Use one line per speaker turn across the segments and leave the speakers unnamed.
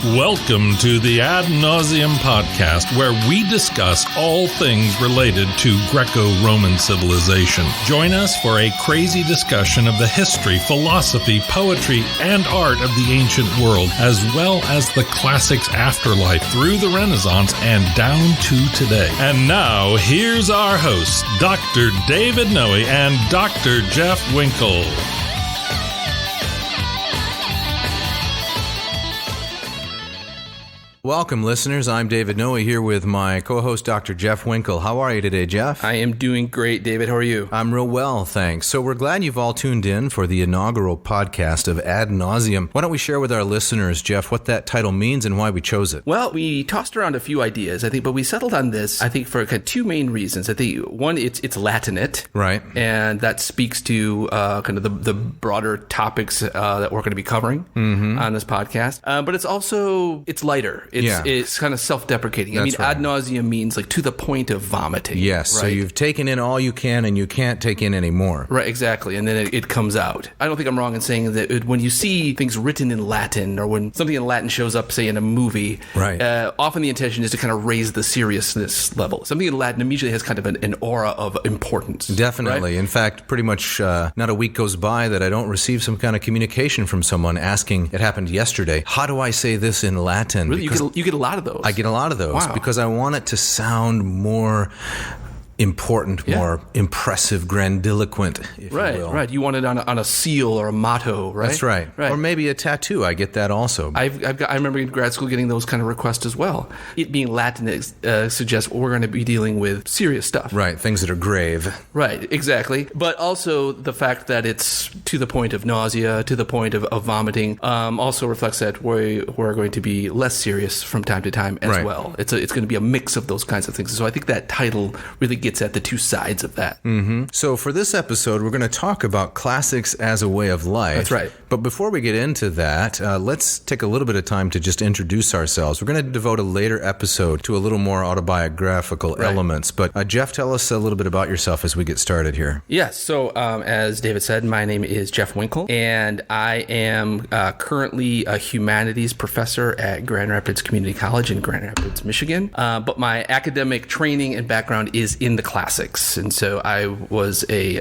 Welcome to the Ad Navseam podcast, where we discuss all things related to Greco-Roman civilization. Join us for a crazy discussion of the history, philosophy, poetry, and art of the ancient world, as well as the classics afterlife through the Renaissance and down to today. And now, here's our hosts, Dr. David Noe and Dr. Jeffwinkle.
Welcome, listeners. I'm David Noe here with my co-host, Dr. Jeffwinkle. How are you today, Jeff?
I am doing great, David. How are you?
I'm real well, thanks. So we're glad you've all tuned in for the inaugural podcast of Ad Navseam. Why don't we share with our listeners, Jeff, what that title means and why we chose it?
Well, we tossed around a few ideas, I think, but we settled on this, I think, for kind of two main reasons. I think, one, it's Latinate.
Right.
And that speaks to kind of the broader topics that we're going to be covering on this podcast. But it's also, it's lighter. It's kind of self-deprecating.
That's right.
Ad nauseam means like to the point of vomiting.
Yes,
right?
So you've taken in all you can and you can't take in any more.
Right, exactly. And then it comes out. I don't think I'm wrong in saying that when you see things written in Latin or when something in Latin shows up, say, in a movie,
right.
Often the intention is to kind of raise the seriousness level. Something in Latin immediately has kind of an aura of importance.
Definitely.
Right?
In fact, pretty much not a week goes by that I don't receive some kind of communication from someone asking, it happened yesterday, how do I say this in Latin?
Really? You get a lot of those?
I get a lot of those.
Wow.
Because I want it to sound more important, more impressive, grandiloquent, if you will.
Right. You want it on a seal or a motto, right?
That's right. Or maybe a tattoo. I get that also.
I remember in grad school getting those kind of requests as well. It being Latin suggests we're going to be dealing with serious stuff.
Right. Things that are grave.
Right. Exactly. But also the fact that it's to the point of nausea, to the point of vomiting, also reflects that we're going to be less serious from time to time as well. It's going to be a mix of those kinds of things. So I think that title really gets at the two sides of that.
Mm-hmm. So for this episode, we're going to talk about classics as a way of life.
That's right.
But before we get into that, let's take a little bit of time to just introduce ourselves. We're going to devote a later episode to a little more autobiographical elements. But Jeff, tell us a little bit about yourself as we get started here.
Yes. So as David said, my name is Jeffwinkle, and I am currently a humanities professor at Grand Rapids Community College in Grand Rapids, Michigan. But my academic training and background is in the classics. And so I was a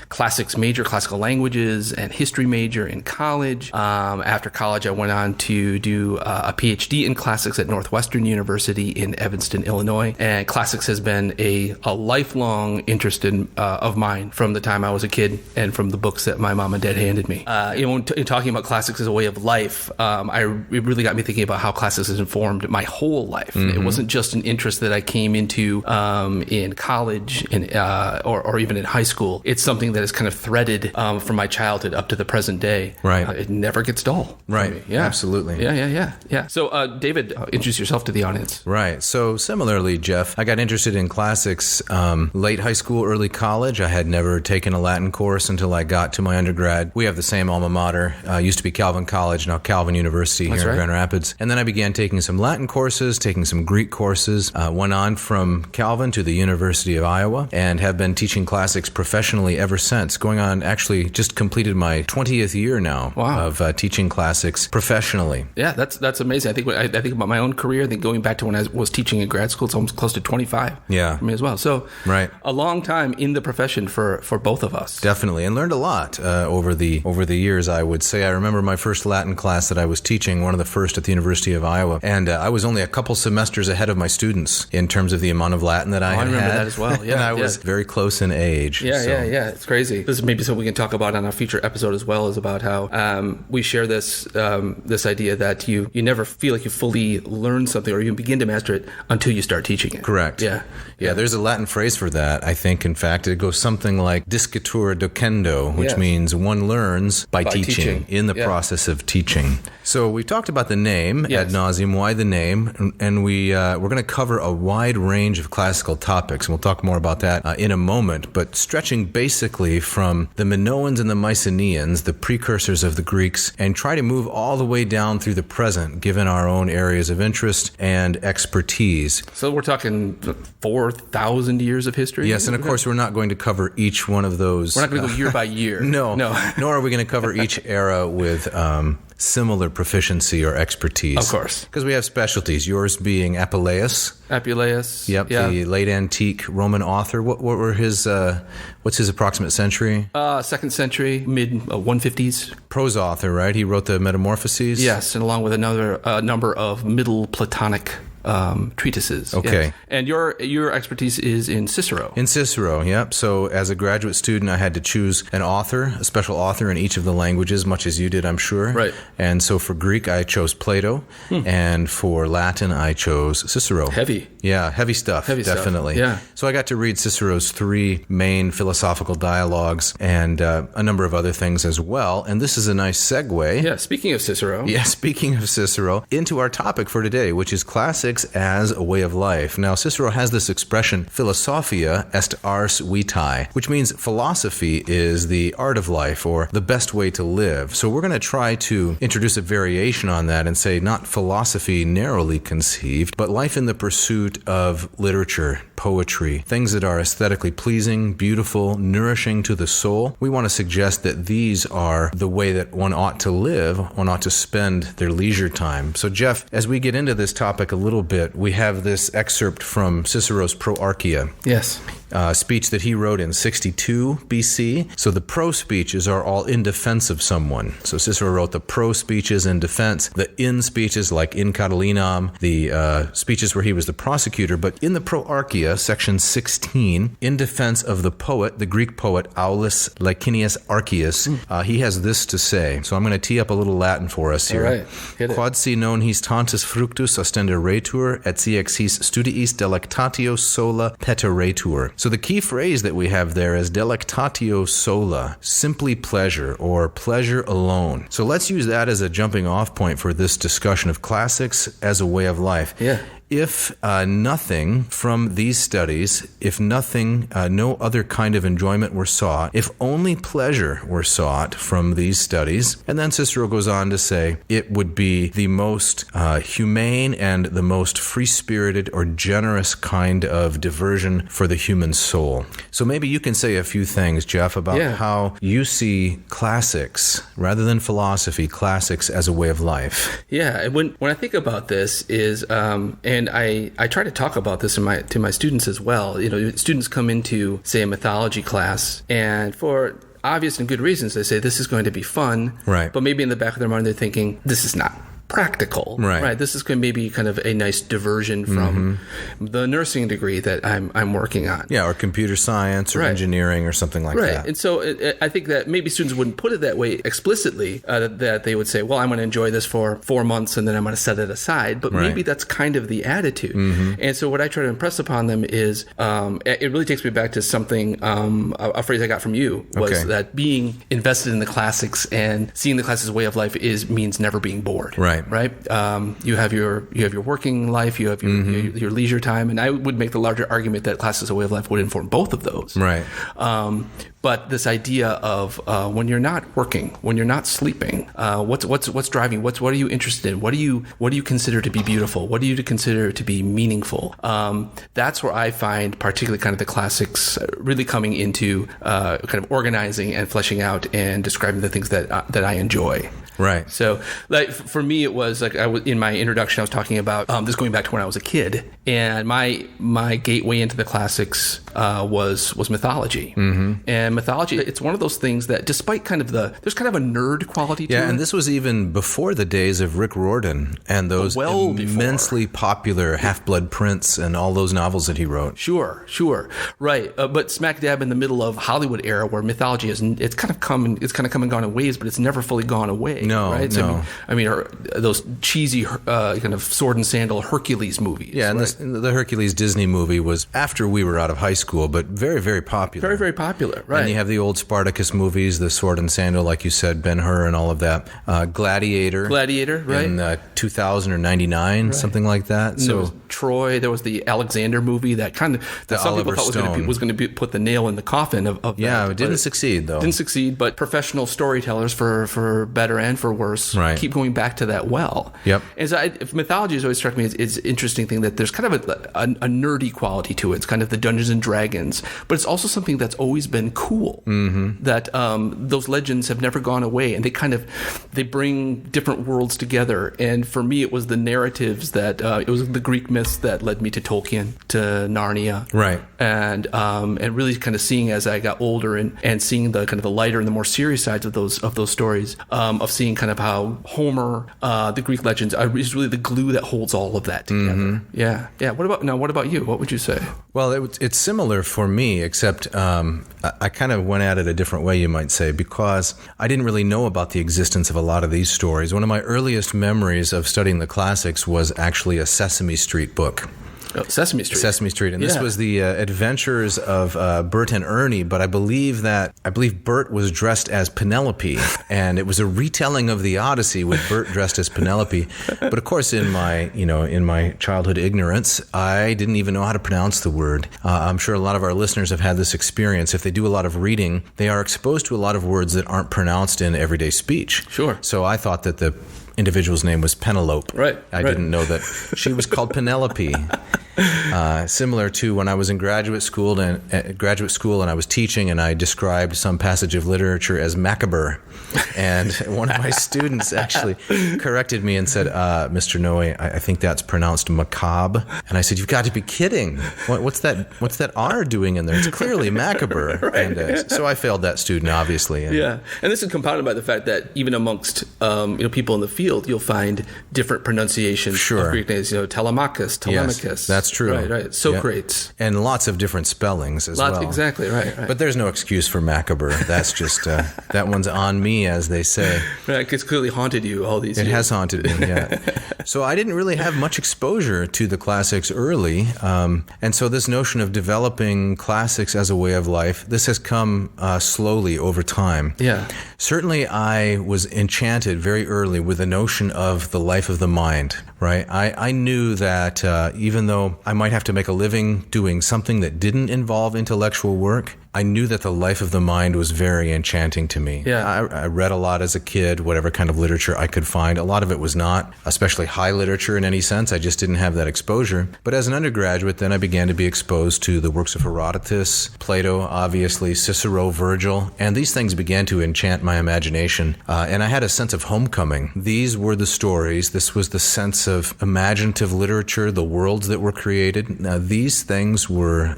classics major, classical languages and history major in college. After college, I went on to do a PhD in classics at Northwestern University in Evanston, Illinois. And classics has been a lifelong interest of mine from the time I was a kid and from the books that my mom and dad handed me. In talking about classics as a way of life, it really got me thinking about how classics has informed my whole life. It wasn't just an interest that I came into in college or even in high school. It's something that is kind of threaded from my childhood up to the present day.
Right.
It never gets dull.
Right.
Yeah.
Absolutely.
Yeah. So, David, introduce yourself to the audience.
Right. So similarly, Jeff, I got interested in classics late high school, early college. I had never taken a Latin course until I got to my undergrad. We have the same alma mater. Used to be Calvin College, now Calvin University here in Grand Rapids. And then I began taking some Latin courses, taking some Greek courses, went on from Calvin to the University of Iowa, and have been teaching classics professionally ever since. Going on, actually, just completed my 20th year now of teaching classics professionally.
Yeah, that's amazing. I think about my own career. I think going back to when I was teaching in grad school, it's almost close to 25 for me as well. So a long time in the profession for both of us.
Definitely, and learned a lot over the years, I would say. I remember my first Latin class that I was teaching, one of the first at the University of Iowa, and I was only a couple semesters ahead of my students in terms of the amount of Latin that I had.
I remember that as well. Yeah,
and I was very close in age.
Yeah. It's crazy. This is maybe something we can talk about on a future episode as well, is about how we share this idea that you never feel like you fully learn something or you begin to master it until you start teaching it.
Correct.
Yeah.
There's a Latin phrase for that, I think. In fact, it goes something like discitur docendo, which means one learns by teaching, in the process of teaching. So we've talked about the name, Ad Navseam, why the name, and we're going to cover a wide range of classical topics, and we'll talk more about that in a moment, but stretching basically from the Minoans and the Mycenaeans, the precursors of the Greeks, and try to move all the way down through the present, given our own areas of interest and expertise.
So we're talking 4,000 years of history?
Yes, and of course we're not going to cover each one of those.
We're not going to go year by year.
No. Nor are we going to cover each era with similar proficiency or expertise.
Of course.
Because we have specialties, yours being Apuleius. Yep, yeah. The late antique Roman author. What were his, what's his approximate century?
2nd century, mid 150s.
Prose author, right? He wrote the Metamorphoses?
Yes, and along with another number of Middle Platonic treatises.
Okay.
Yes. And your expertise is in Cicero.
In Cicero, yep. So as a graduate student, I had to choose an author, a special author in each of the languages, much as you did, I'm sure.
Right.
And so for Greek, I chose Plato. And for Latin, I chose Cicero.
Heavy.
Yeah, heavy stuff, definitely.
Yeah.
So I got to read Cicero's 3 main philosophical dialogues and a number of other things as well. And this is a nice segue.
Yeah, speaking of Cicero.
Yeah, speaking of Cicero, into our topic for today, which is classics as a way of life. Now, Cicero has this expression, philosophia est ars vitae, which means philosophy is the art of life or the best way to live. So we're going to try to introduce a variation on that and say not philosophy narrowly conceived, but life in the pursuit of literature, poetry, things that are aesthetically pleasing, beautiful, nourishing to the soul. We want to suggest that these are the way that one ought to live, one ought to spend their leisure time. So Jeff, as we get into this topic a little bit, we have this excerpt from Cicero's Proarchia.
Yes.
Speech that he wrote in 62 BC. So the pro speeches are all in defense of someone. So Cicero wrote the pro speeches in defense, the in speeches like in Catilinam, the speeches where he was the prosecutor. But in the Proarchia, section 16, in defense of the poet, the Greek poet Aulus Licinius Archius, he has this to say. So I'm going to tee up a little Latin for us here.
All right. Hit it.
Quod si non his tantus fructus ostenderetur, et si ex his studiis delectatio sola peteretur. So the key phrase that we have there is delectatio sola, simply pleasure or pleasure alone. So let's use that as a jumping off point for this discussion of classics as a way of life.
Yeah.
If nothing from these studies, if nothing, no other kind of enjoyment were sought, if only pleasure were sought from these studies, and then Cicero goes on to say it would be the most humane and the most free-spirited or generous kind of diversion for the human soul. So maybe you can say a few things, Jeff, about how you see classics, rather than philosophy, classics as a way of life.
Yeah, and when I think about this is, and I try to talk about this to my students as well. You know, students come into, say, a mythology class, and for obvious and good reasons, they say this is going to be fun.
Right. But
maybe in the back of their mind, they're thinking, this is not practical.
Right.
This is going to maybe kind of a nice diversion from the nursing degree that I'm working on.
Yeah, or computer science or engineering or something like that.
Right. And so I think that maybe students wouldn't put it that way explicitly, that they would say, well, I'm going to enjoy this for 4 months and then I'm going to set it aside. But maybe that's kind of the attitude. And so what I try to impress upon them is, it really takes me back to something, a phrase I got from you, was that being invested in the classics and seeing the classics as a way of life means never being bored.
Right.
You have your working life, you have your leisure time, and I would make the larger argument that class as a way of life would inform both of those.
Right.
But this idea of when you're not working, when you're not sleeping, what's driving? What are you interested in? What do you consider to be beautiful? What do you consider to be meaningful? That's where I find particularly kind of the classics really coming into kind of organizing and fleshing out and describing the things that I enjoy.
Right.
So, like for me, it was like in my introduction, I was talking about this going back to when I was a kid, and my gateway into the classics was mythology. And mythology, it's one of those things that, despite there's kind of a nerd quality to it.
Yeah, and this was even before the days of Rick Riordan and those immensely popular Half-Blood Prince and all those novels that he wrote.
Sure, right. But smack dab in the middle of Hollywood era, where mythology it's kind of come and gone in waves, but it's never fully gone away.
No,
right? So, I mean, those cheesy kind of sword and sandal Hercules movies.
Yeah, and
right?
the Hercules Disney movie was after we were out of high school, but very, very popular.
Very, very popular, right.
And you have the old Spartacus movies, the sword and sandal, like you said, Ben-Hur and all of that. Gladiator,
right.
In 2000 or 99, something like that.
So Troy. There was the Alexander movie that some people thought was going to put the nail in the coffin of that.
Yeah, it didn't succeed, though.
Didn't succeed, but professional storytellers, for better and for worse, keep going back to that well.
Yep.
And so mythology has always struck me as an interesting thing, that there's kind of a nerdy quality to it. It's kind of the Dungeons and Dragons, but it's also something that's always been cool. Mm-hmm. That those legends have never gone away, and they bring different worlds together. And for me, it was the narratives that it was the Greek myths that led me to Tolkien, to Narnia,
right?
And really kind of seeing as I got older and seeing the kind of the lighter and the more serious sides of those stories, of seeing kind of how Homer, the Greek legends, is really the glue that holds all of that together. Mm-hmm. Yeah. What about you? What would you say?
Well, it's similar for me, except I kind of went at it a different way, you might say, because I didn't really know about the existence of a lot of these stories. One of my earliest memories of studying the classics was actually a Sesame Street book.
Oh, Sesame Street.
And this was the adventures of Bert and Ernie, but I believe Bert was dressed as Penelope, and it was a retelling of the Odyssey with Bert dressed as Penelope. But of course, in my childhood ignorance, I didn't even know how to pronounce the word. I'm sure a lot of our listeners have had this experience. If they do a lot of reading, they are exposed to a lot of words that aren't pronounced in everyday speech.
Sure.
So I thought that the individual's name was Penelope.
Right.
I didn't know that she was called Penelope. Similar to when I was in graduate school and I was teaching, and I described some passage of literature as macabre, and one of my students actually corrected me and said, "Mr. Noe, I think that's pronounced macabre." And I said, "You've got to be kidding! What's that R doing in there? It's clearly macabre."
Right.
And so I failed that student, obviously.
And this is compounded by the fact that even amongst people in the field, you'll find different pronunciations of Greek names. Telemachus, Telemachus.
Yes, that's true.
Right. Socrates.
Yeah. And lots of different spellings as well.
Exactly, right.
But there's no excuse for macabre. That's just, that one's on me, as they say.
Right, it's clearly haunted you all these years.
It has haunted me, yeah. So I didn't really have much exposure to the classics early. And so this notion of developing classics as a way of life, this has come slowly over time.
Yeah.
Certainly I was enchanted very early with the notion of the life of the mind, right? I knew that even though I might have to make a living doing something that didn't involve intellectual work, I knew that the life of the mind was very enchanting to me.
Yeah.
I read a lot as a kid, whatever kind of literature I could find. A lot of it was not, especially high literature in any sense. I just didn't have that exposure. But as an undergraduate, then I began to be exposed to the works of Herodotus, Plato, obviously, Cicero, Virgil, and these things began to enchant my imagination. And I had a sense of homecoming. These were the stories. This was the sense of imaginative literature, the worlds that were created. Now, these things were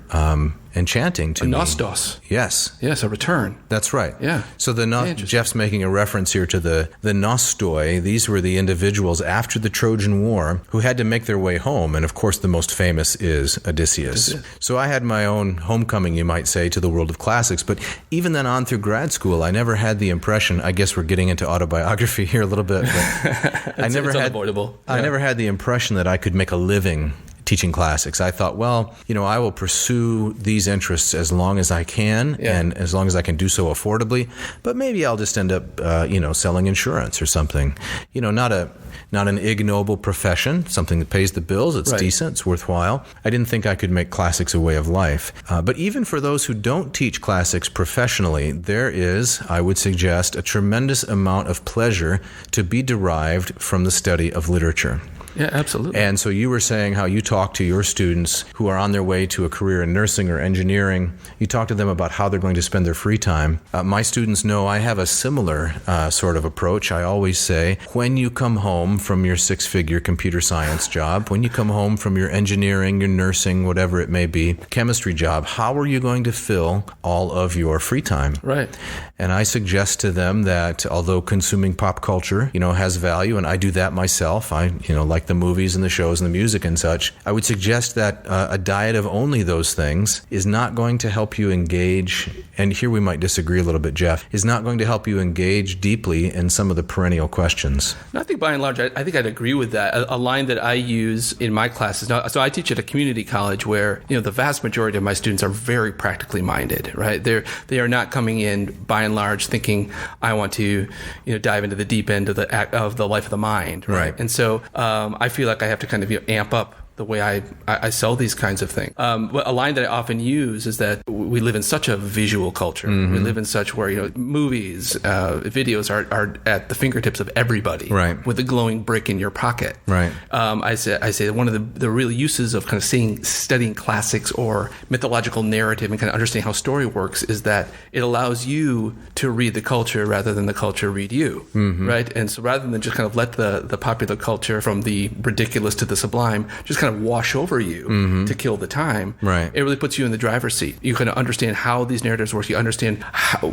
enchanting to me.
Nostos.
Yes,
a return.
That's right.
Yeah.
So Jeff's making a reference here to the Nostoi. These were the individuals after the Trojan War who had to make their way home, and of course the most famous is Odysseus. So I had my own homecoming, you might say, to the world of classics. But even then on through grad school, I never had the impression, I guess we're getting into autobiography here a little bit, but
it's unavoidable.
I never had the impression that I could make a living teaching classics. I thought, well, I will pursue these interests as long as I can, and as long as I can do so affordably, but maybe I'll just end up, selling insurance or something. Not an ignoble profession, something that pays the bills, it's decent, it's worthwhile. I didn't think I could make classics a way of life. But even for those who don't teach classics professionally, there is, I would suggest, a tremendous amount of pleasure to be derived from the study of literature.
Yeah, absolutely.
And so you were saying how you talk to your students who are on their way to a career in nursing or engineering. You talk to them about how they're going to spend their free time. My students know I have a similar sort of approach. I always say, when you come home from your six-figure computer science job, when you come home from your engineering, your nursing, whatever it may be, chemistry job, how are you going to fill all of your free time?
Right.
And I suggest to them that although consuming pop culture, has value, and I do that myself, I, like the movies and the shows and the music and such, I would suggest that a diet of only those things is not going to help you engage, and here we might disagree a little bit, Jeff, is not going to help you engage deeply in some of the perennial questions.
I think by and large, I think I'd agree with that. A line that I use in my classes, so I teach at a community college where, the vast majority of my students are very practically minded, right? They are not coming in by and large thinking, I want to, dive into the deep end of the life of the mind, right? And so I feel like I have to kind of amp up the way I sell these kinds of things. A line that I often use is that we live in such a visual culture. We live in such where movies, videos are at the fingertips of everybody,
right,
with a glowing brick in your pocket.
Right.
I say one of the real uses of kind of studying classics or mythological narrative and kind of understanding how story works is that it allows you to read the culture rather than the culture read you, right? And so rather than just kind of let the popular culture from the ridiculous to the sublime just kind of wash over you to kill the time,
right,
it really puts you in the driver's seat. You kind of understand how these narratives work. You understand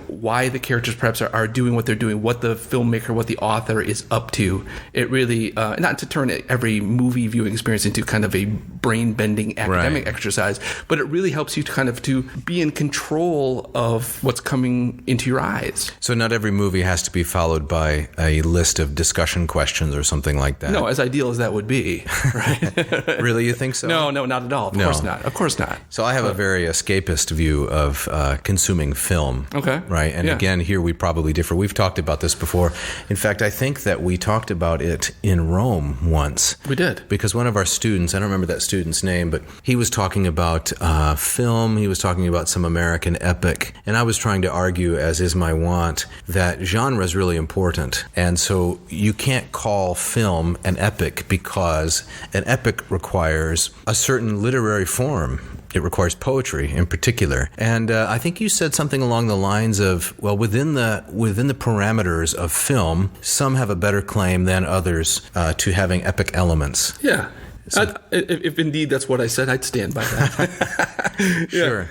why the characters perhaps are doing what they're doing, what the filmmaker, what the author is up to. It really, not to turn every movie viewing experience into kind of a brain-bending academic exercise, but it really helps you to be in control of what's coming into your eyes.
So not every movie has to be followed by a list of discussion questions or something like that.
No, as ideal as that would be, right?
Really, you think so?
No, not at all. Of course not.
So I have a very escapist view of consuming film.
Okay.
Right? And again, here we probably differ. We've talked about this before. In fact, I think that we talked about it in Rome once.
We did.
Because one of our students, I don't remember that student's name, but he was talking about film. He was talking about some American epic. And I was trying to argue, as is my wont, that genre is really important. And so you can't call film an epic because an epic requires a certain literary form. It requires poetry in particular. And I think you said something along the lines of, well, within the parameters of film, some have a better claim than others to having epic elements.
Yeah. So, if indeed that's what I said, I'd stand by that.
Sure.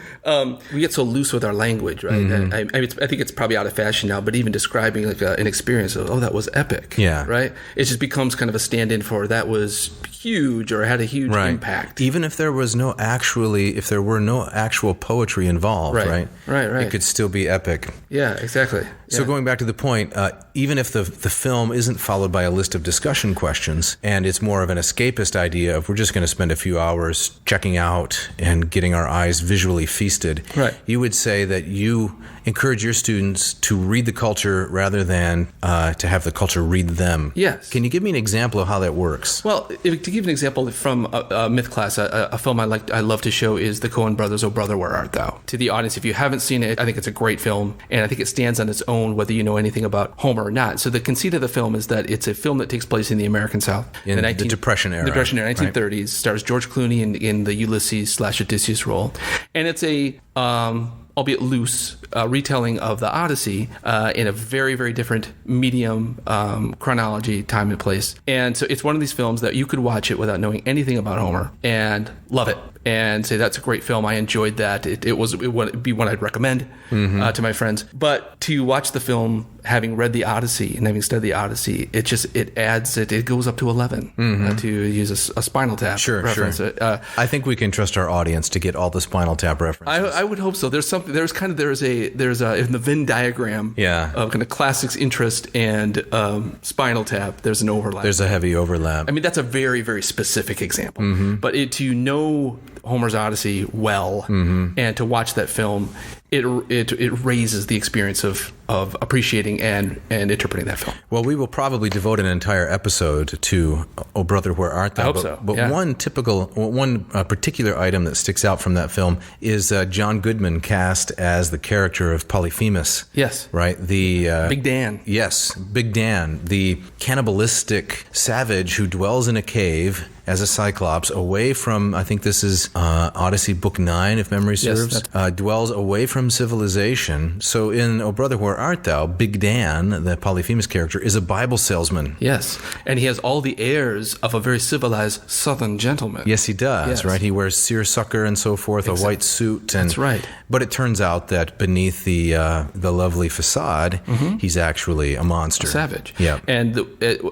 We get so loose with our language, right? I think it's probably out of fashion now, but even describing like an experience of, that was epic, right? It just becomes kind of a stand-in for that was huge or had a huge impact.
Even if there were no actual poetry involved, right?
Right.
It could still be epic.
Yeah, exactly.
So going back to the point, even if the film isn't followed by a list of discussion questions, and it's more of an escapist idea of we're just going to spend a few hours checking out and getting our eyes visually feasted, you would say that you encourage your students to read the culture rather than to have the culture read them.
Yes.
Can you give me an example of how that works?
Well, to give an example from a myth class, a film I love to show is the Coen Brothers' Oh Brother, Where Art Thou? To the audience, if you haven't seen it, I think it's a great film, and I think it stands on its own whether you know anything about Homer or not. So the conceit of the film is that it's a film that takes place in the American South.
In the Depression era.
The Depression era, 1930s. Stars George Clooney in the Ulysses/Odysseus role. And it's a albeit loose, retelling of the Odyssey in a very, very different medium, chronology, time and place. And so it's one of these films that you could watch it without knowing anything about Homer and love it and say, that's a great film. I enjoyed that. It would be one I'd recommend to my friends. But to watch the film having read the Odyssey and having studied the Odyssey, it goes up to 11 to use a Spinal Tap reference.
Sure. I think we can trust our audience to get all the Spinal Tap references.
I would hope so. There's in the Venn diagram of kind of classics interest and Spinal Tap, there's an overlap.
There's a heavy overlap.
I mean, that's a very, very specific example. But to know Homer's Odyssey well and to watch that film, it raises the experience of appreciating and interpreting that film.
Well, we will probably devote an entire episode to Oh Brother, Where Art Thou?
I hope so.
But one particular item that sticks out from that film is John Goodman cast as the character of Polyphemus.
Yes.
Right? The
Big Dan.
Yes, Big Dan, the cannibalistic savage who dwells in a cave as a cyclops, away from, I think this is Odyssey Book 9, if memory serves, dwells away from civilization. So in Oh Brother, Where Art Thou? Big Dan, the Polyphemus character, is a Bible salesman.
Yes, and he has all the airs of a very civilized Southern gentleman.
Yes, he does, right? He wears seersucker and so forth, a white suit. And,
that's right.
But it turns out that beneath the lovely facade, he's actually a monster.
A savage.
Yeah.
And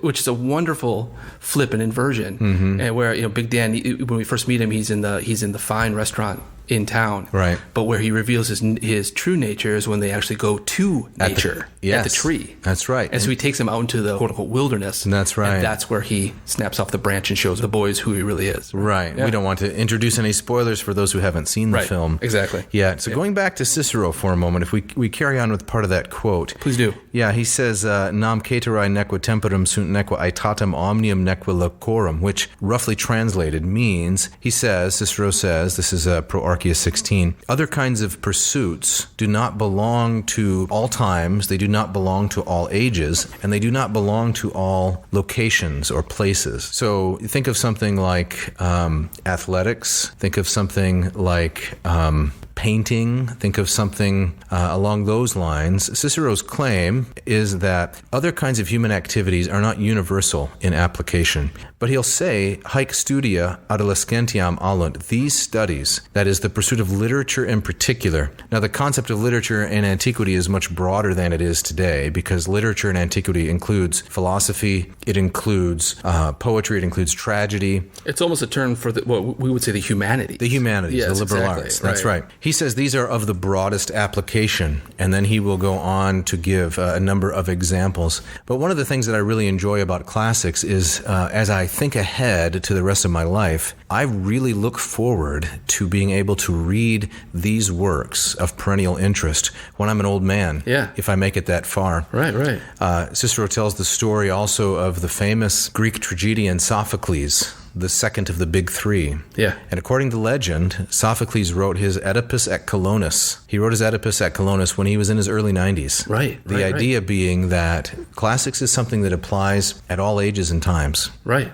which is a wonderful flip and inversion. And where Big Dan, when we first meet him, he's in the fine restaurant in town.
Right.
But where he reveals his true nature is when they actually go to nature at the tree.
That's right.
And so he takes them out into the quote-unquote wilderness.
And that's right.
And that's where he snaps off the branch and shows the boys who he really is.
Right. Yeah. We don't want to introduce any spoilers for those who haven't seen the film.
Exactly.
Yeah. So going back to Cicero for a moment, if we carry on with part of that quote.
Please do.
Yeah, he says, nam caeterae neque temperum sunt neque aetatem omnium neque locorum, which roughly translated means, Cicero says, this is Pro Arceus 16, other kinds of pursuits do not belong to all times, they do not belong to all ages, and they do not belong to all locations or places. So think of something like athletics, think of something like painting, think of something along those lines. Cicero's claim is that other kinds of human activities are not universal in application. But he'll say, haec studia adolescentiam allunt, these studies, that is, the pursuit of literature in particular. Now, the concept of literature in antiquity is much broader than it is today, because literature in antiquity includes philosophy, it includes poetry, it includes tragedy.
It's almost a term for what we would say the humanities.
The humanities,
yes,
the liberal
exactly,
arts. That's right. He says these are of the broadest application, and then he will go on to give a number of examples. But one of the things that I really enjoy about classics is, as I think ahead to the rest of my life, I really look forward to being able to read these works of perennial interest when I'm an old man, if I make it that far.
Right.
Cicero tells the story also of the famous Greek tragedian Sophocles, the second of the big three.
Yeah.
And according to legend, Sophocles wrote his Oedipus at Colonus. He wrote his Oedipus at Colonus when he was in his early 90s.
Right.
The idea being that classics is something that applies at all ages and times.
Right.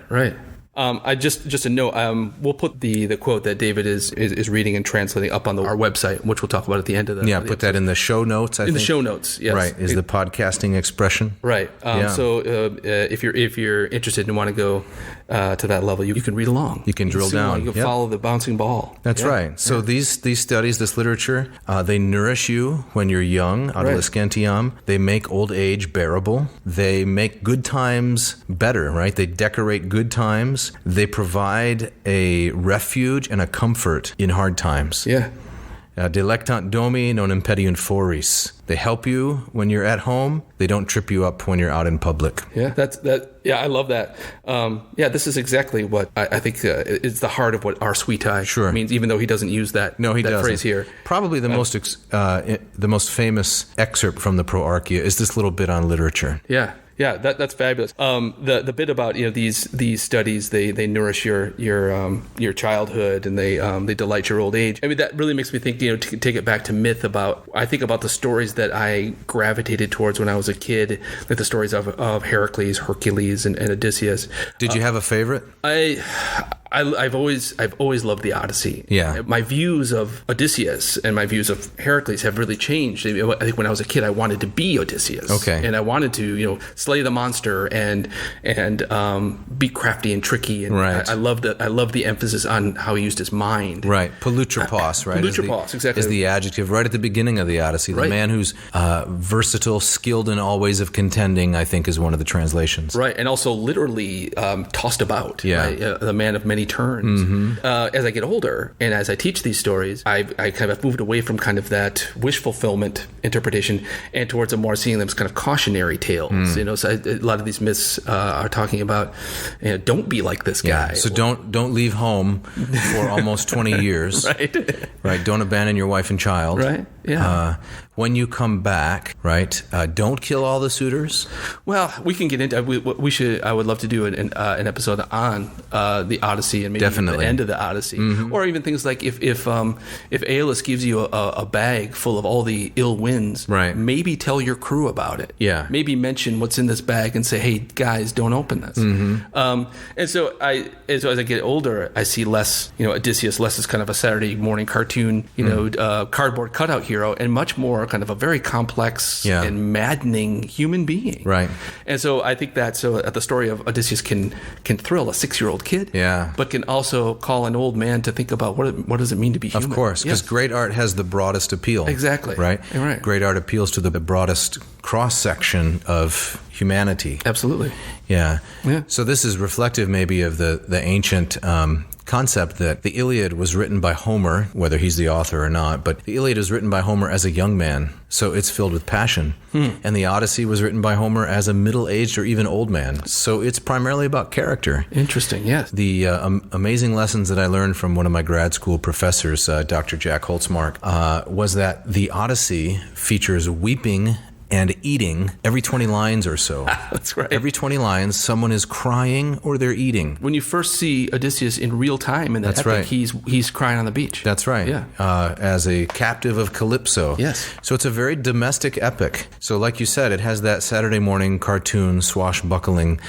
I just a note. We'll put the quote that David is reading and translating up on our website, which we'll talk about at the end of the
put
episode.
that in the show notes. I think.
The show notes, yes.
Right, is the podcasting expression.
Right. So if you're interested and want to go to that level, you can read along.
You can drill down.
You can follow the bouncing ball.
That's right. So these studies, this literature, they nourish you when you're young, adolescentiam. They make old age bearable. They make good times better, right? They decorate good times. They provide a refuge and a comfort in hard times.
Yeah.
Delectant domi non impediunt foris. They help you when you're at home. They don't trip you up when you're out in public.
Yeah, I love that. This is exactly what I think is the heart of what our sweet eye means, even though he doesn't use that phrase here.
Probably the most famous excerpt from the Pro Archea is this little bit on literature.
Yeah, that's fabulous. The bit about these studies, they nourish your childhood and they delight your old age. I mean, that really makes me think. To take it back to myth, I think about the stories that I gravitated towards when I was a kid, like the stories of Heracles, Hercules, and Odysseus.
Did you have a favorite?
I've always loved the Odyssey.
Yeah.
My views of Odysseus and my views of Heracles have really changed. I think when I was a kid, I wanted to be Odysseus.
Okay.
And I wanted to, slay the monster and be crafty and tricky. And I love the emphasis on how he used his mind.
Right. Polutropos, right?
Polutropos, exactly.
Is the adjective right at the beginning of the Odyssey. The man who's versatile, skilled in all ways of contending, I think, is one of the translations.
Right. And also literally tossed about.
Yeah.
Right? The man of many turns. Mm-hmm. As I get older and as I teach these stories, I kind of moved away from kind of that wish fulfillment interpretation and towards a more seeing them as kind of cautionary tales. So a lot of these myths are talking about, don't be like this guy.
So don't leave home for almost 20 years. Right. Don't abandon your wife and child.
Right. Yeah.
When you come back, right? Don't kill all the suitors.
Well, we can get into. We should. I would love to do an episode on the Odyssey and maybe the end of the Odyssey, or even things like if Aeolus gives you a bag full of all the ill winds,
right?
Maybe tell your crew about it.
Yeah.
Maybe mention what's in this bag and say, hey guys, don't open this. And so as I get older, I see less, Odysseus less as kind of a Saturday morning cartoon, cardboard cutout hero, and much more kind of a very complex and maddening human being.
Right.
And so I think that the story of Odysseus can thrill a 6-year-old kid.
Yeah.
But can also call an old man to think about what does it mean to be human.
Of course, because great art has the broadest appeal.
Exactly.
Right?
Right.
Great art appeals to the broadest cross-section of humanity.
Absolutely.
Yeah. So this is reflective maybe of the ancient concept that the Iliad was written by Homer, whether he's the author or not, but the Iliad is written by Homer as a young man, so it's filled with passion. And the Odyssey was written by Homer as a middle-aged or even old man, so it's primarily about character.
Interesting, yes.
The amazing lessons that I learned from one of my grad school professors, Dr. Jack Holtzmark, was that the Odyssey features weeping and eating every 20 lines or so.
That's right.
Every 20 lines, someone is crying or they're eating.
When you first see Odysseus in real time in that epic, he's crying on the beach.
That's right.
Yeah.
As a captive of Calypso.
Yes.
So it's a very domestic epic. So like you said, it has that Saturday morning cartoon swashbuckling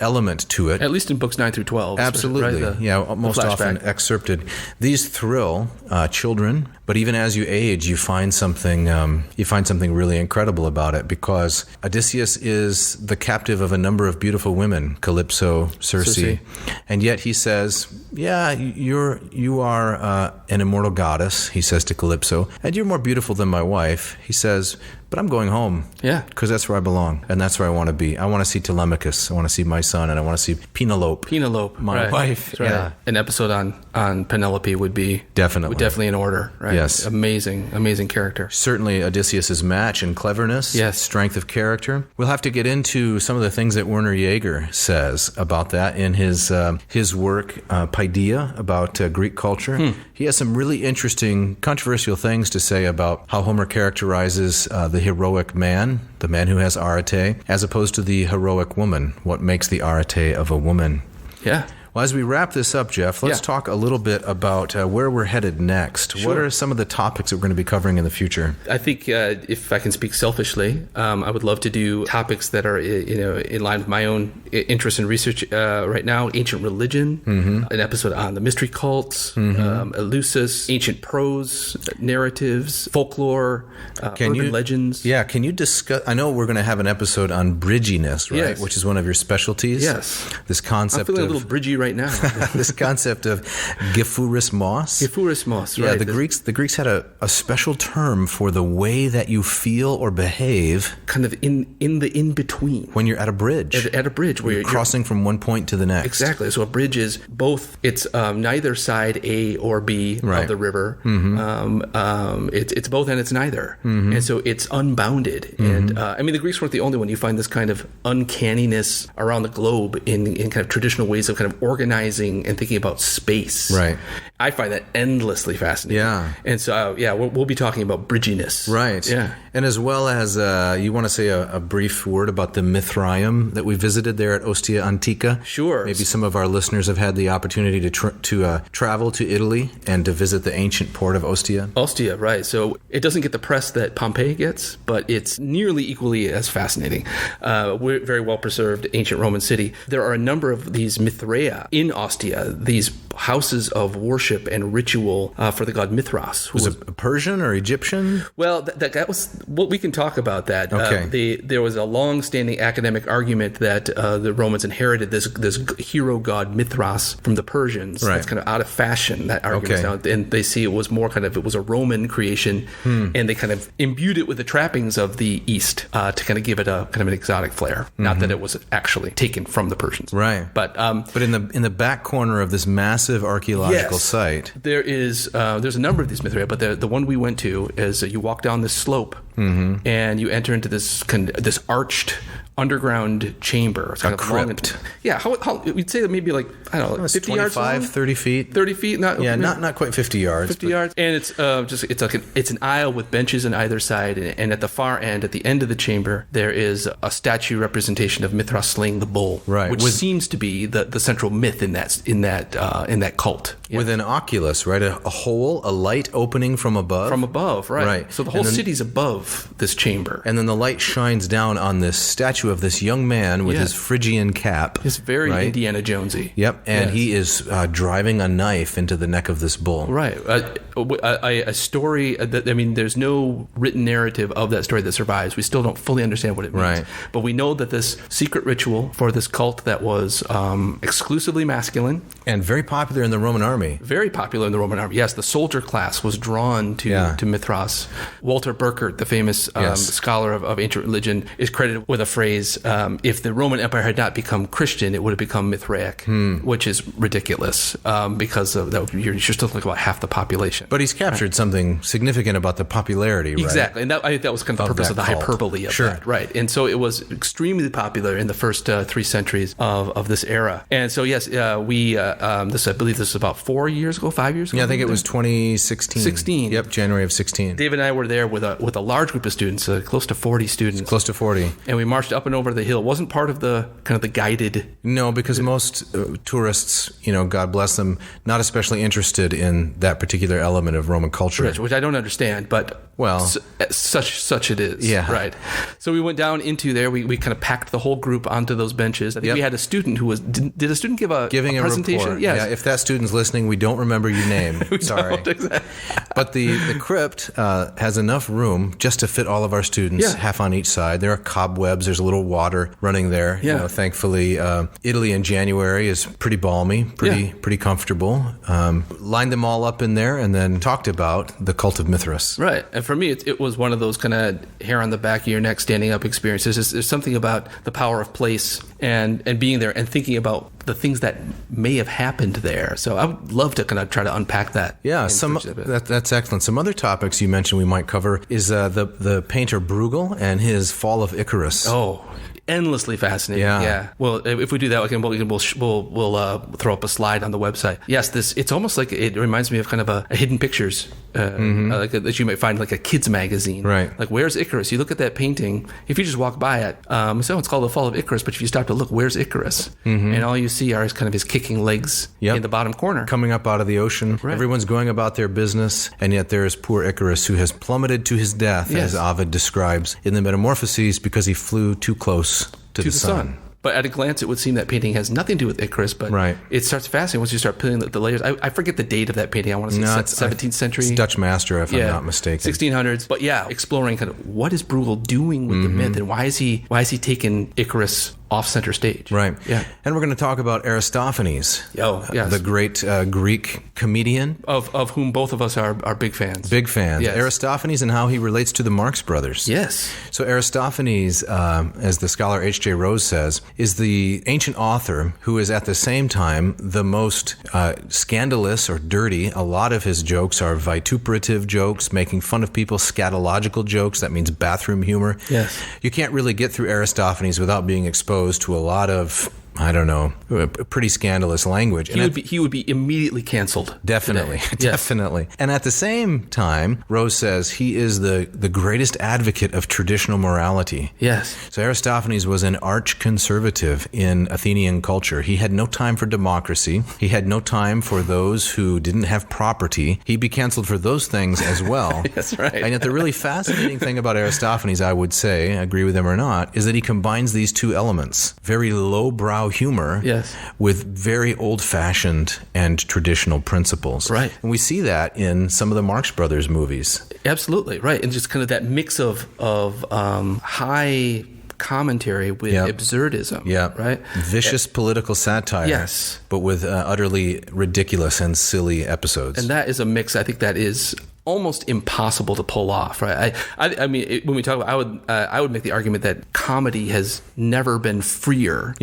element to it.
At least in books 9 through 12.
Absolutely.
Right?
Most often excerpted. These thrill children, but even as you age, you find something really incredible about it, because Odysseus is the captive of a number of beautiful women, Calypso, Circe. And yet he says, yeah, you are an immortal goddess, he says to Calypso, and you're more beautiful than my wife. He says, but I'm going home. Yeah. Because that's where I belong, and that's where I want to be. I want to see Telemachus, I want to see my son, and I want to see Penelope, my wife.
That's right. Yeah. An episode on Penelope would be definitely in order, right?
Yes.
Amazing character.
Certainly Odysseus' match in cleverness, strength of character. We'll have to get into some of the things that Werner Jaeger says about that in his work, Paideia, about Greek culture. He has some really interesting, controversial things to say about how Homer characterizes the heroic man, the man who has arete, as opposed to the heroic woman. What makes the arete of a woman? Yeah. Well, as we wrap this up, Jeff, let's talk a little bit about where we're headed next. Sure. What are some of the topics that we're going to be covering in the future?
I think if I can speak selfishly, I would love to do topics that are in line with my own interest in research right now. Ancient religion, an episode on the mystery cults, Eleusis, ancient prose, narratives, folklore, urban legends.
Yeah, can you discuss? I know we're going to have an episode on bridginess, right?
Yes.
Which is one of your specialties.
Yes.
This concept
I'm feeling a little bridgy right now.
This concept of Gefurismos.
Gefurismos, right.
Yeah, the Greeks had a special term for the way that you feel or behave.
Kind of in the in-between.
When you're at a bridge.
At a bridge. Where
you're crossing from one point to the next.
Exactly. So a bridge is both, it's neither side A or B of the river. It's both and it's neither. And so it's unbounded. And the Greeks weren't the only one. You find this kind of uncanniness around the globe in kind of traditional ways of kind of organizing and thinking about space.
Right.
I find that endlessly fascinating. Yeah. And so, we'll be talking about bridginess.
Right. Yeah. And as well as, you want to say a brief word about the Mithraeum that we visited there at Ostia Antica?
Sure.
Maybe some of our listeners have had the opportunity to travel to Italy and to visit the ancient port of Ostia.
Ostia, right. So it doesn't get the press that Pompeii gets, but it's nearly equally as fascinating. We're very well-preserved ancient Roman city. There are a number of these Mithraea in Ostia, these houses of worship and ritual for the god Mithras.
Was it Persian or Egyptian?
Well, that was, well, we can talk about that.
Okay.
There was a long-standing academic argument that the Romans inherited this hero god Mithras from the Persians.
Right.
It's kind of out of fashion, that argument now. And they see it was more kind of, it was a Roman creation, and they kind of imbued it with the trappings of the East to kind of give it a kind of an exotic flair. Not that it was actually taken from the Persians.
Right.
But
in the back corner of this massive archaeological site,
there's a number of these Mithraea, but the one we went to is you walk down this slope and you enter into this arched underground chamber. It's kind
of crypt.
How you'd say that maybe like, I don't know, 50 yards long?
30 feet.
30 feet?
Not quite 50 yards.
50 yards. And it's an aisle with benches on either side, and at the far end, at the end of the chamber, there is a statue representation of Mithras slaying the bull,
right,
which seems to be the central myth in that cult.
Yeah. With an oculus, right? A hole, a light opening from above?
From above, right. So the whole city's above this chamber.
And then the light shines down on this statue of this young man with his Phrygian cap.
It's very Indiana Jonesy.
Yep, and he is driving a knife into the neck of this bull.
Right. A story, there's no written narrative of that story that survives. We still don't fully understand what it means. But we know that this secret ritual for this cult that was exclusively masculine,
And very popular in the Roman army.
Very popular in the Roman army. Yes, the soldier class was drawn to Mithras. Walter Burkert, the famous scholar of ancient religion, is credited with a phrase, if the Roman Empire had not become Christian, it would have become Mithraic, which is ridiculous because of that, you're still talking about half the population.
But he's captured something significant about the popularity, right?
Exactly. And I think that was kind of the purpose of the hyperbole of that. Right. And so it was extremely popular in the first 3 centuries of this era. And so, yes, we, I believe this was about 4 years ago, 5 years ago.
Yeah, I think it was 2016. Yep, January of 16.
David and I were there with a large group of students, close to 40 students.
Close to 40.
And we marched up and over the hill. It wasn't part of the kind of the guided.
No, because most tourists, God bless them, not especially interested in that particular element of Roman culture.
Which I don't understand, but such it is.
Yeah.
Right. So we went down into there. We kind of packed the whole group onto those benches. I think we had a student who was. Did a student give a presentation?
Report.
Yes.
Yeah. If that student's listening, we don't remember your name. Sorry.
Exactly.
But the crypt has enough room just to fit all of our students, half on each side. There are cobwebs. There's a little water running there.
Yeah.
Thankfully, Italy in January is pretty balmy, pretty comfortable. Lined them all up in there and then talked about the cult of Mithras.
Right. And for me, it was one of those kind of hair on the back of your neck, standing up experiences. There's something about the power of place and being there and thinking about the things that may have happened there. So I would love to kind of try to unpack that.
Yeah, that's excellent. Some other topics you mentioned we might cover is the painter Bruegel and his Fall of Icarus.
Oh, endlessly fascinating. Yeah. Well, if we do that, we'll throw up a slide on the website. Yes, it's almost like it reminds me of kind of a hidden pictures that you might find like a kid's magazine.
Right.
Like, where's Icarus? You look at that painting. If you just walk by it, it's called the Fall of Icarus. But if you stop to look, where's Icarus? And all you see are kind of his kicking legs in the bottom corner,
coming up out of the ocean. Right. Everyone's going about their business, and yet there is poor Icarus who has plummeted to his death, as Ovid describes in the Metamorphoses, because he flew too close to the sun.
But at a glance, it would seem that painting has nothing to do with Icarus, but it starts fascinating once you start peeling the layers. I forget the date of that painting. I want to say 17th century.
It's Dutch master, if I'm not mistaken.
1600s. But exploring kind of what is Bruegel doing with the myth, and why is he taking Icarus off center stage?
Right.
Yeah.
And we're going to talk about Aristophanes.
Oh, yes.
The great Greek comedian.
Of whom both of us are big fans.
Big fans.
Yes.
Aristophanes and how he relates to the Marx Brothers.
Yes.
So Aristophanes, as the scholar H.J. Rose says, is the ancient author who is at the same time the most scandalous or dirty. A lot of his jokes are vituperative jokes, making fun of people, scatological jokes. That means bathroom humor.
Yes.
You can't really get through Aristophanes without being exposed to a lot of, I don't know, pretty scandalous language.
He would be immediately canceled.
Definitely. Definitely. And at the same time, Rose says he is the greatest advocate of traditional morality.
Yes.
So Aristophanes was an arch conservative in Athenian culture. He had no time for democracy. He had no time for those who didn't have property. He'd be canceled for those things as well.
That's right.
And yet the really fascinating thing about Aristophanes, I would say, agree with him or not, is that he combines these two elements. Very lowbrow humor with very old-fashioned and traditional principles.
Right.
And we see that in some of the Marx Brothers movies.
Absolutely, right. And just kind of that mix of high commentary with absurdism.
Yeah.
Right?
Vicious political satire.
Yes.
But with utterly ridiculous and silly episodes.
And that is a mix, I think, that is almost impossible to pull off, right? I mean, when we talk about, I would make the argument that comedy has never been freer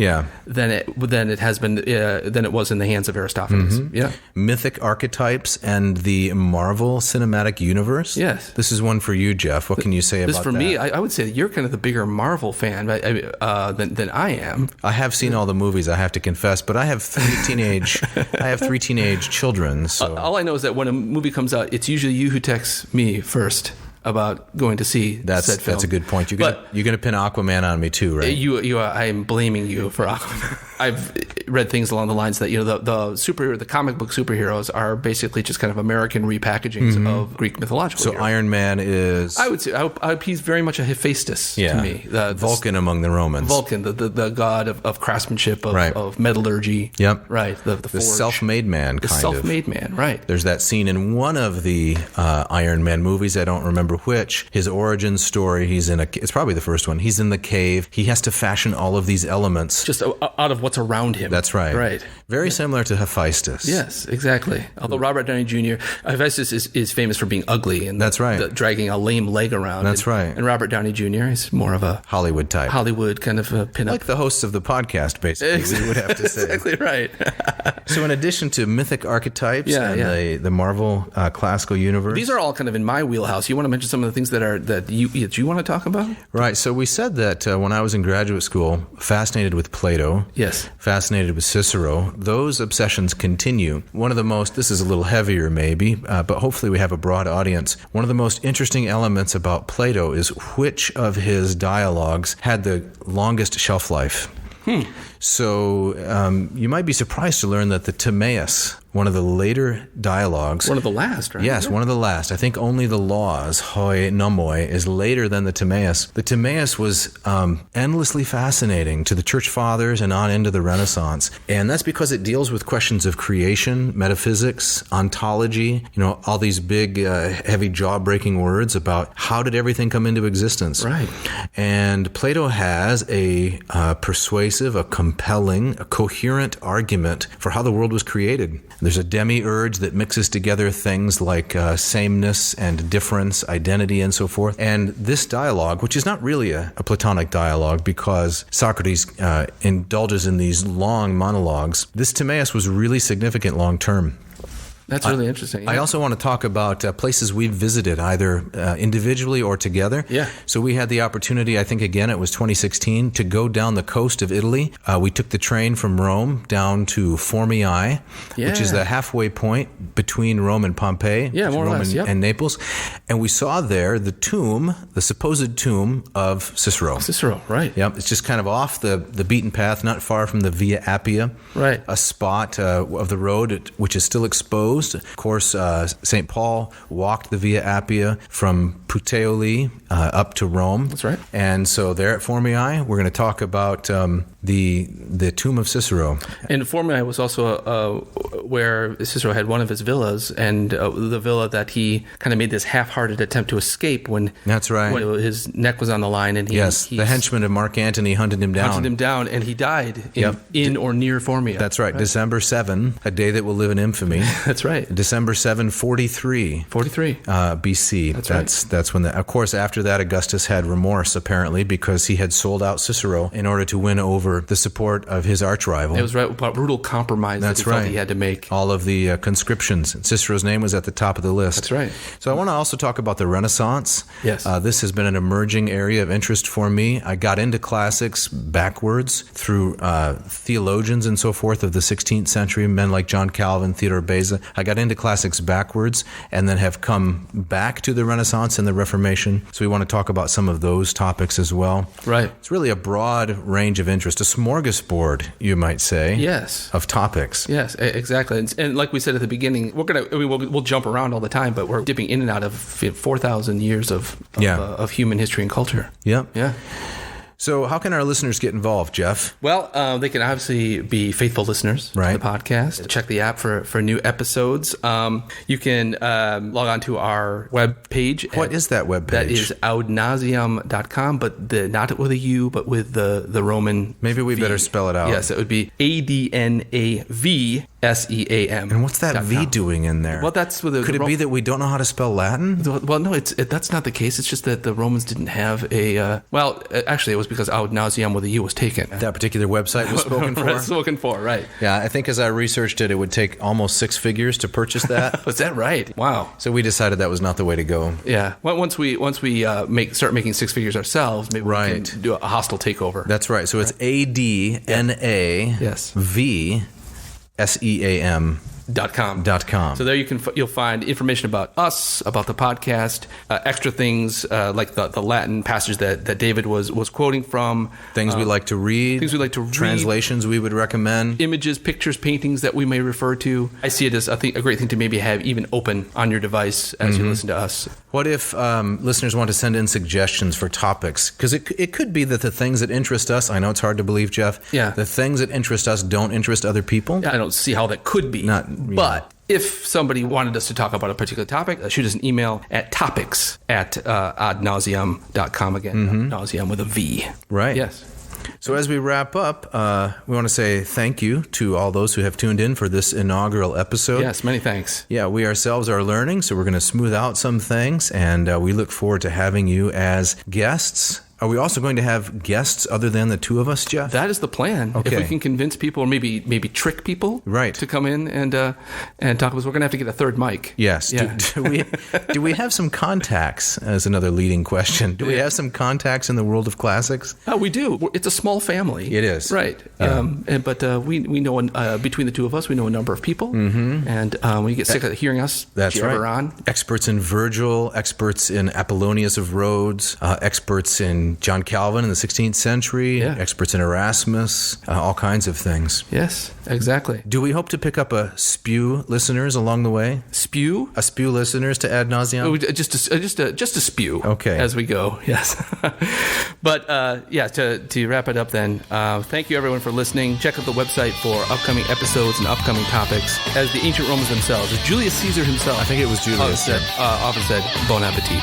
than it has been than it was in the hands of Aristophanes. Yeah,
Mythic Archetypes and the Marvel Cinematic Universe.
Yes,
this is one for you, Jeff. What can you say about that?
This for me, I would say that you're kind of the bigger Marvel fan than I am.
I have seen all the movies, I have to confess, but I have three teenage children. So
all I know is that when a movie comes out, it's usually you who texts me first about going to see said film.
That's a good point. You're going to pin Aquaman on me too, right?
I'm blaming you for Aquaman. I've read things along the lines that the comic book superheroes are basically just kind of American repackagings of Greek mythological.
So
heroes.
Iron Man is,
I would say, he's very much a Hephaestus to me.
Vulcan among the Romans.
Vulcan, the god of craftsmanship, of metallurgy.
Yep.
Right. The forge.
Self-made man.
The self-made man. Right.
There's that scene in one of the Iron Man movies. I don't remember which. His origin story. It's probably the first one. He's in the cave. He has to fashion all of these elements
just out of what's around him.
That's right.
Right.
Very similar to Hephaestus.
Yes, exactly. Although Robert Downey Jr., Hephaestus is famous for being ugly and
that's right.
Dragging a lame leg around.
That's right.
And Robert Downey Jr. is more of a
Hollywood type.
Hollywood kind of a pinup.
Like the hosts of the podcast, basically, we would have to say.
Exactly right.
So in addition to Mythic Archetypes and the Marvel classical universe.
These are all kind of in my wheelhouse. You want to mention some of the things that you want to talk about?
Right. So we said that when I was in graduate school, fascinated with Plato.
Yes.
Fascinated with Cicero. Those obsessions continue. One of the most, this is a little heavier maybe, but hopefully we have a broad audience. One of the most interesting elements about Plato is which of his dialogues had the longest shelf life. So you might be surprised to learn that the Timaeus, one of the later dialogues.
One of the last, right?
Yes, one of the last. I think only the Laws, hoi nomoi, is later than the Timaeus. The Timaeus was endlessly fascinating to the Church Fathers and on into the Renaissance. And that's because it deals with questions of creation, metaphysics, ontology, all these big, heavy jaw-breaking words about how did everything come into existence.
Right.
And Plato has a persuasive, a compelling, a coherent argument for how the world was created. There's a demiurge that mixes together things like sameness and difference, identity, and so forth. And this dialogue, which is not really a Platonic dialogue because Socrates indulges in these long monologues, this Timaeus was really significant long term.
That's really interesting. Yeah.
I also want to talk about places we've visited, either individually or together.
Yeah.
So we had the opportunity, I think, again, it was 2016, to go down the coast of Italy. We took the train from Rome down to Formiae, which is the halfway point between Rome and Pompeii,
more or less,
and Naples. And we saw there the tomb, the supposed tomb of Cicero.
Cicero, right.
Yep. It's just kind of off the beaten path, not far from the Via Appia.
Right.
A spot of the road which is still exposed. Of course, St. Paul walked the Via Appia from Puteoli up to Rome.
That's right.
And so there at Formiae, we're going to talk about the tomb of Cicero.
And Formiae was also where Cicero had one of his villas, and the villa that he kind of made this half-hearted attempt to escape when
that's right.
When his neck was on the line, and
the henchman of Mark Antony hunted him down,
and he died in or near Formia.
That's right. December 7, a day that will live in infamy.
That's right.
December 7, 43 BC. That's when of course, after that, Augustus had remorse, apparently, because he had sold out Cicero in order to win over the support of his arch-rival.
It was a brutal compromise that he felt he had to make.
All of the conscriptions. Cicero's name was at the top of the list.
That's right.
So I want to also talk about the Renaissance.
Yes.
This has been an emerging area of interest for me. I got into classics backwards through theologians and so forth of the 16th century, men like John Calvin, Theodore Beza. I got into classics backwards and then have come back to the Renaissance and the Reformation. So we want to talk about some of those topics as well.
Right.
It's really a broad range of interest, a smorgasbord, you might say.
Yes.
Of topics.
Yes, exactly. And like we said at the beginning, we'll jump around all the time, but we're dipping in and out of 4,000 years of human history and culture.
Yep.
Yeah.
So how can our listeners get involved, Jeff?
Well, they can obviously be faithful listeners to the podcast. Check the app for new episodes. You can log on to our webpage.
What is that webpage?
That is adnauseam.com, but not with a U, but with the Roman
Maybe we better spell it out.
Yes, it would be ADNAVSEAM.
And what's that V doing in there?
Well, that's with
Could it be that we don't know how to spell Latin?
Well, no, that's not the case. It's just that the Romans didn't have a. Actually, it was because Ad Navseam with a U was taken.
That particular website was spoken for?
Spoken for, right.
Yeah, I think as I researched it, it would take almost 6 figures to purchase that.
Was that right? Wow.
So we decided that was not the way to go.
Yeah. Well, once we start making 6 figures ourselves, maybe we can do a hostile takeover.
That's right. So it's ADNAVSEAM.com.
So there you'll find information about us, about the podcast, extra things like the Latin passage that David was quoting from.
Things we like to read. Translations we would recommend.
Images, pictures, paintings that we may refer to. I see it as a great thing to maybe have even open on your device as you listen to us.
What if listeners want to send in suggestions for topics? Because it could be that the things that interest us, I know it's hard to believe, Jeff, the things that interest us don't interest other people.
I don't see how that could be. But if somebody wanted us to talk about a particular topic, shoot us an email at topics@adnauseam.com. Again, Ad Navseam with a V.
Right.
Yes.
So as we wrap up, we want to say thank you to all those who have tuned in for this inaugural episode.
Yes, many thanks.
Yeah, we ourselves are learning, so we're going to smooth out some things, and we look forward to having you as guests. Are we also going to have guests other than the two of us, Jeff?
That is the plan.
Okay.
If we can convince people, or maybe trick people,
right,
to come in and talk with us, we're going to have to get a third mic.
Yes.
Yeah.
Do we have some contacts? As another leading question, do we have some contacts in the world of classics?
We do. It's a small family.
It is,
right.
Yeah.
But we know between the two of us, we know a number of people, and when you get sick of hearing us,
that's
jabber
right.
on.
Experts in Virgil, experts in Apollonius of Rhodes, experts in John Calvin in the 16th century, experts in Erasmus, all kinds of things.
Yes, exactly.
Do we hope to pick up a spew listeners along the way?
Spew?
A spew listeners to Ad Navseam?
Just a spew.
Okay.
As we go, yes. But to wrap it up then, thank you everyone for listening. Check out the website for upcoming episodes and upcoming topics. As the ancient Romans themselves, as Julius Caesar himself,
I think it was Julius,
often said, bon appetit.